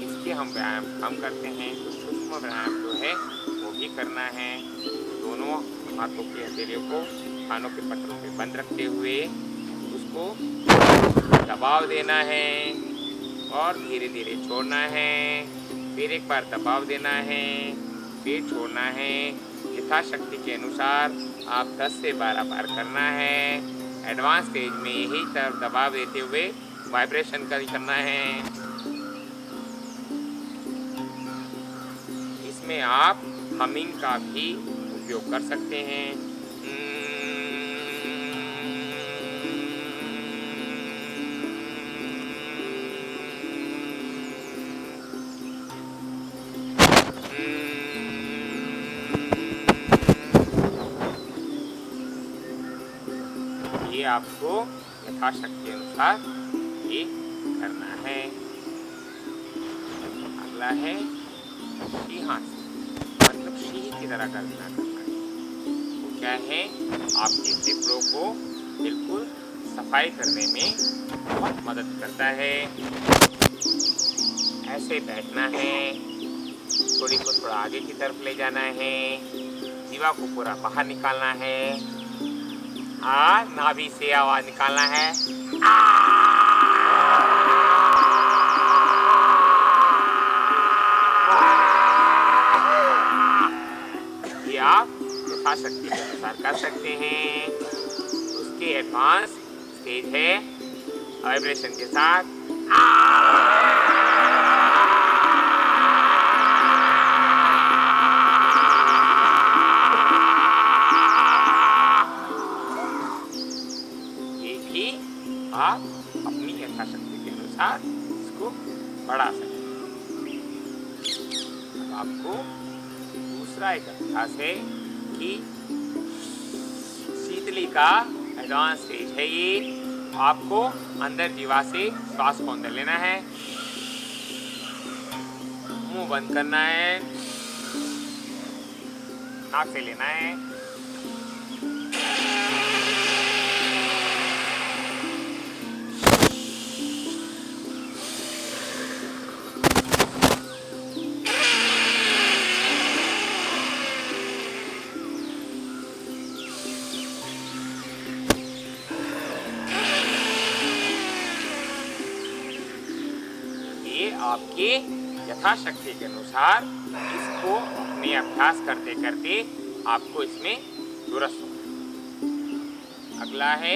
इसके हम व्यायाम हम करते हैं, तो सूक्ष्म व्यायाम जो है वो भी करना है। दोनों हाथों के हथेलियों को कानों के पट्टों पे बंद रखते हुए उसको दबाव देना है और धीरे धीरे छोड़ना है। फिर एक बार दबाव देना है, फिर छोड़ना है। यथाशक्ति के अनुसार आप 10 से 12 बार करना है। एडवांस स्टेज में यही तरफ दबाव देते हुए वाइब्रेशन करना है। इसमें आप हमिंग का भी उपयोग कर सकते हैं। ये आपको यथाशक्ति अनुसार ये करना है। अगला है सिंहासन, मतलब सिंह की तरह करना है। वो क्या है, आपके फेफड़ों को बिल्कुल सफाई करने में बहुत मदद करता है। ऐसे बैठना है, थोड़ी को थोड़ा आगे की तरफ ले जाना है, जीवा को पूरा बाहर निकालना है। नाभि से आवाज निकालना है। ये आप यथाशक्ति के अनुसार कर सकते हैं। उसके एडवांस स्टेज है वाइब्रेशन के साथ। आप अपनी यथाशक्ति के अनुसार इसको बढ़ा सकते हैं। अब आपको दूसरा एक अभ्यास है कि शीतली का एडवांस स्टेज है। ये आपको अंदर जीवा से श्वास को अंदर लेना है, मुंह बंद करना है, नाक से लेना है। आपके यथाशक्ति के अनुसार इसको अपने अभ्यास करते करते आपको इसमें दुरुस्त होना। अगला है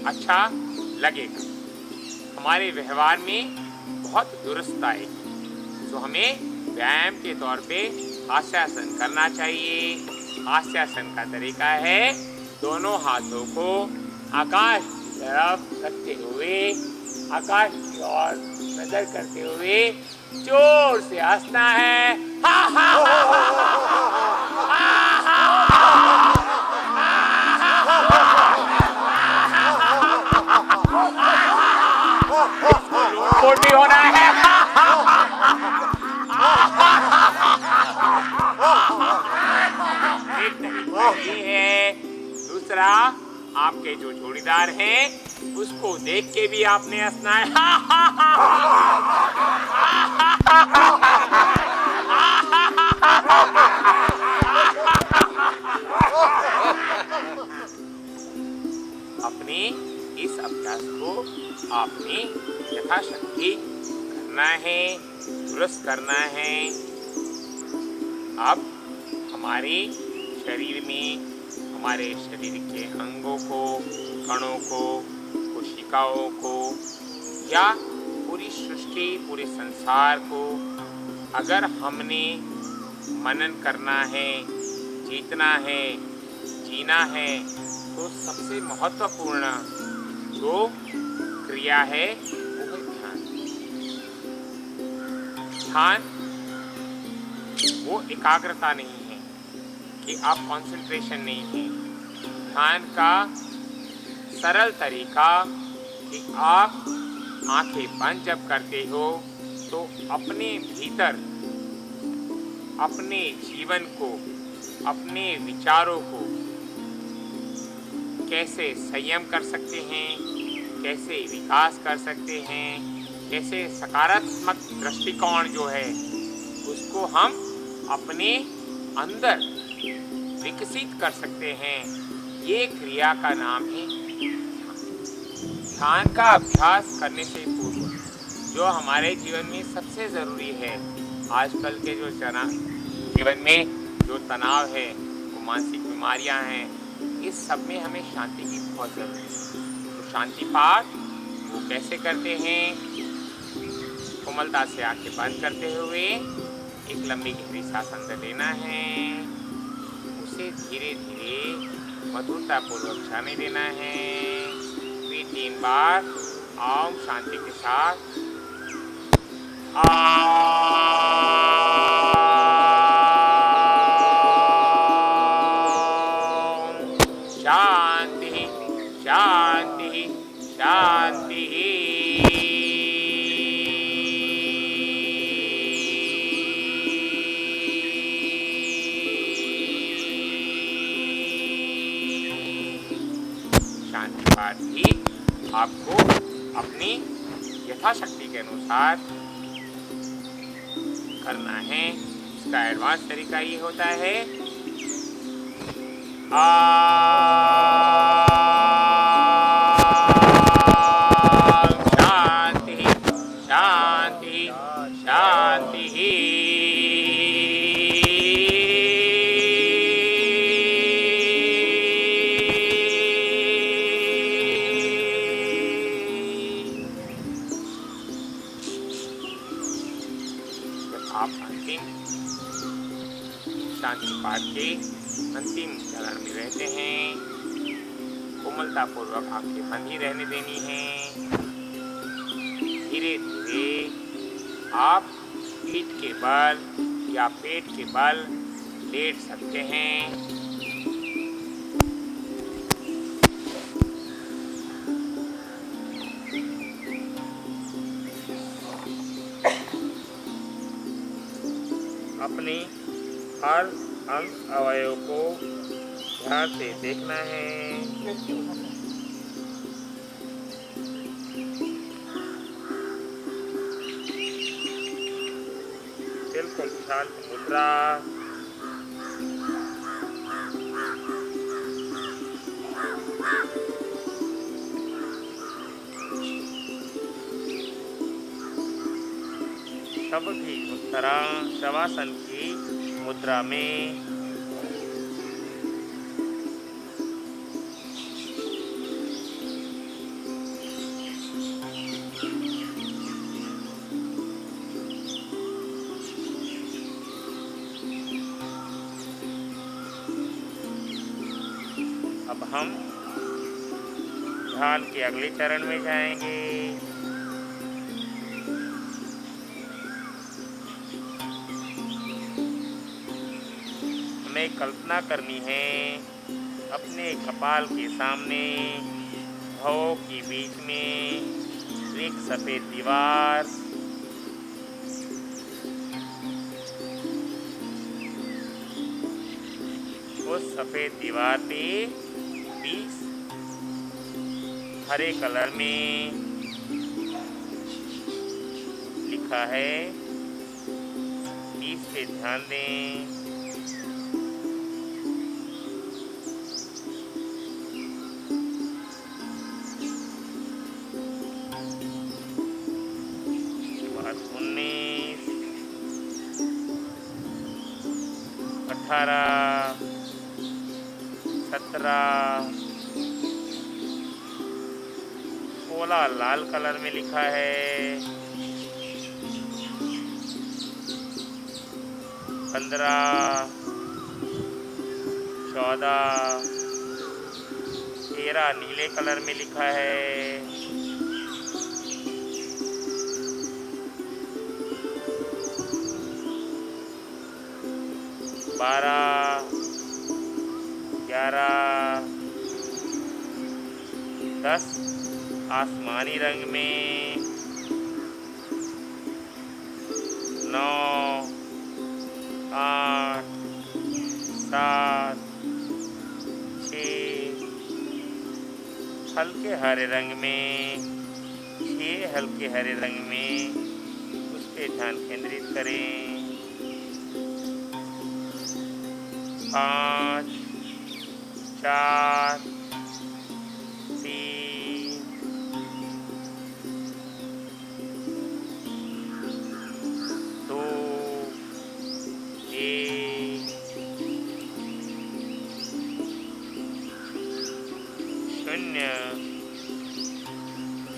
अच्छा लगेगा। हमारे व्यवहार में बहुत दुरुस्त आएगी। तो हमें व्यायाम के तौर पे हास्यासन करना चाहिए। हास्यासन का तरीका है दोनों हाथों को आकाश की तरफ रखते हुए आकाश की ओर नजर करते हुए जोर से हंसना है। हा हा लोटपोट भी होना है। एक तरीका ये है। दूसरा, आपके जो जोड़ीदार हैं उसको देख के भी आपने हंसना है। अपने इस अभ्यास को आपने यथाशक्ति करना है, दुरुस्त करना है। अब हमारे शरीर में हमारे शरीर के अंगों को, कणों को, कोशिकाओं को या पूरी सृष्टि, पूरे संसार को अगर हमने मनन करना है, जीतना है, जीना है, तो सबसे महत्वपूर्ण जो क्रिया है वो है ध्यान। ध्यान वो एकाग्रता नहीं है कि आप कंसंट्रेशन नहीं है। ध्यान का सरल तरीका कि आप आंखें बंद जब करते हो तो अपने भीतर अपने जीवन को, अपने विचारों को कैसे संयम कर सकते हैं, कैसे विकास कर सकते हैं, कैसे सकारात्मक दृष्टिकोण जो है उसको हम अपने अंदर विकसित कर सकते हैं। ये क्रिया का नाम है ध्यान। का अभ्यास करने से पूर्व जो हमारे जीवन में सबसे ज़रूरी है, आजकल के जो जीवन में जो तनाव है, वो मानसिक बीमारियां हैं, इस सब में हमें शांति की बहुत ज़रूरत है। तो शांति पाठ वो कैसे करते हैं? कोमलता से आंखें बंद करते हुए एक लंबी गहरी सांस अंदर लेना है, उसे धीरे धीरे मधुरतापूर्वक जाने देना है। फिर 3 बार ओम शांति के साथ शांति शांति शांति। शांति पाठ भी आपको अपनी यथाशक्ति के अनुसार करना है। इसका एडवांस तरीका ये होता है शांति शांति शांति। आप अंतिम शांति पाठ के अंतिम चरण में रहते हैं, कोमलता पूर्वक आंखें बंद ही रहने देनी है। धीरे धीरे आप पीठ के बल या पेट के बल लेट सकते हैं। अपने हर अंग अवयव को ध्यान से देखना है। बिल्कुल शांत मुद्रा। सब भी उस तरह शवासन की मुद्रा में हम ध्यान के अगले चरण में जाएंगे। हमें कल्पना करनी है अपने कपाल के सामने भौं के बीच में एक सफ़ेद दीवार, उस सफ़ेद दीवार पे 20 हरे कलर में लिखा है। 20 पे ध्यान दें। बाद 19, 18, 17, 16 लाल कलर में लिखा है। 15, 14, 13 नीले कलर में लिखा है। 12, 11, 10 आसमानी रंग में। 9, 8, 7, 6 हल्के हरे रंग में। 6 हल्के हरे रंग में, उस पर ध्यान केंद्रित करें। 5, 4, 3, 2, 1, 0,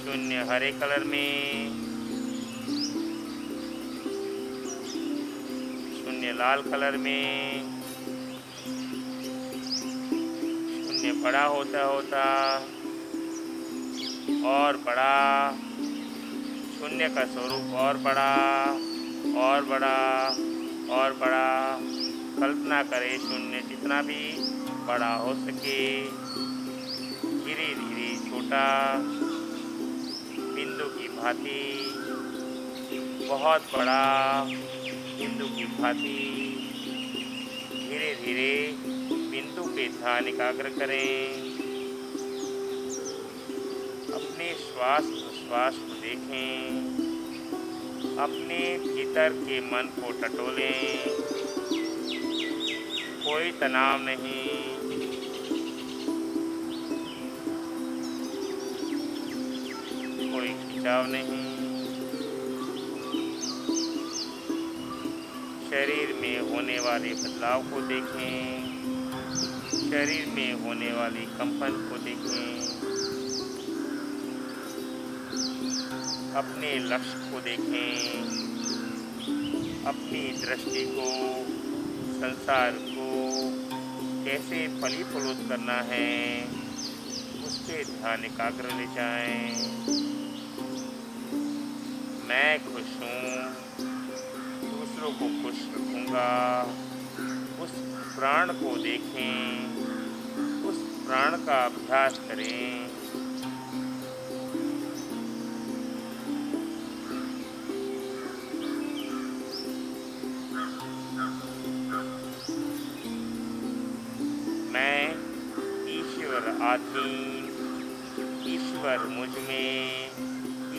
0 हरे कलर में। 0 लाल कलर में। 0 बड़ा होता होता और बड़ा। 0 का स्वरूप और बड़ा और बड़ा और बड़ा। कल्पना करें 0 जितना भी बड़ा हो सके धीरे धीरे छोटा बिंदु की भांति, बहुत बड़ा बिंदु की भांति धीरे धीरे बिंदु पे ध्यान एकाग्र करें। अपने श्वास प्रश्वास को देखें। अपने भीतर के मन को टटोलें। कोई तनाव नहीं, कोई खिंचाव नहीं। शरीर में होने वाले बदलाव को देखें। शरीर में होने वाली कंपन को देखें। अपने लक्ष्य को देखें। अपनी दृष्टि को, संसार को कैसे फलीफलोत करना है उस पर ध्यान एकाग्र ले जाएं। मैं खुश हूँ, दूसरों को खुश रखूँगा। उस प्राण को देखें, उस प्राण का अभ्यास करें। मैं ईश्वर अधीन, ईश्वर मुझ में,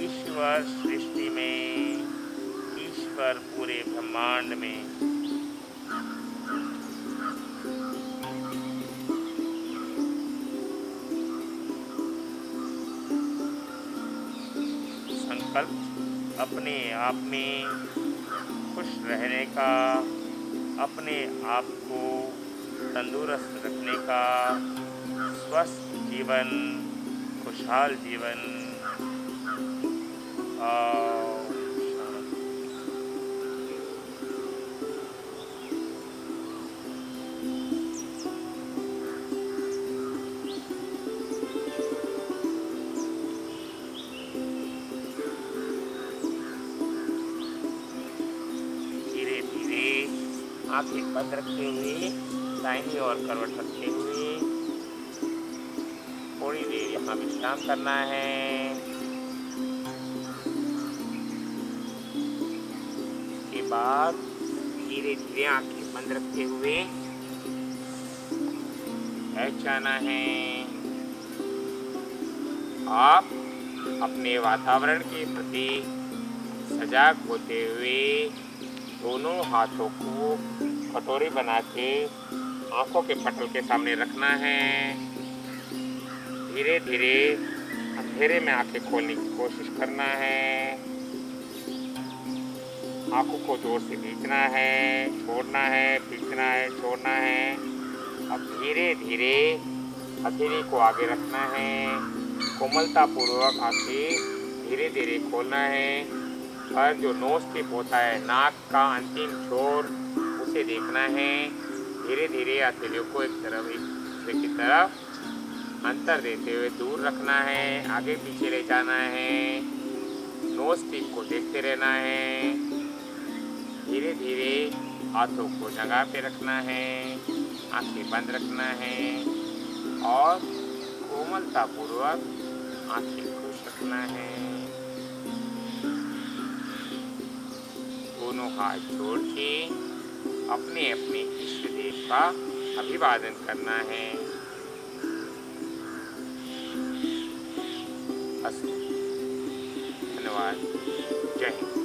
ईश्वर सृष्टि में, ईश्वर पूरे ब्रह्मांड में। संकल्प अपने आप में खुश रहने का, अपने आप को तंदुरुस्त रखने का, स्वस्थ जीवन, खुशहाल जीवन। आंखें बंद रखते हुए दाहिनी ओर करवट रखते हुए थोड़ी देर यहाँ विश्राम करना है। के बाद धीरे धीरे आंखें बंद रखते हुए बैठ जाना है। आप अपने वातावरण के प्रति सजाग होते हुए दोनों हाथों को कटोरी बना के आंखों के पटल के सामने रखना है। धीरे धीरे अंधेरे में आंखें खोलने की कोशिश करना है। आंखों को जोर से खींचना है, छोड़ना है, खींचना है, छोड़ना है। अब धीरे धीरे हथेली को आगे रखना है। कोमलता पूर्वक आंखें धीरे धीरे खोलना है और जो नोज टिप होता है नाक का अंतिम छोर उसे देखना है। धीरे धीरे हथेलियों को एक दूसरे की तरफ अंतर देते हुए दूर रखना है, आगे पीछे ले जाना है। नोज टिप को देखते रहना है। धीरे धीरे हाथों को जगह पे रखना है, आंखें बंद रखना है और कोमलता पूर्वक आंखें खुश रखना है। दोनों हाथ जोड़ के अपने अपने इष्ट देव का अभिवादन करना है। अस्तु। धन्यवाद। जय हिंद।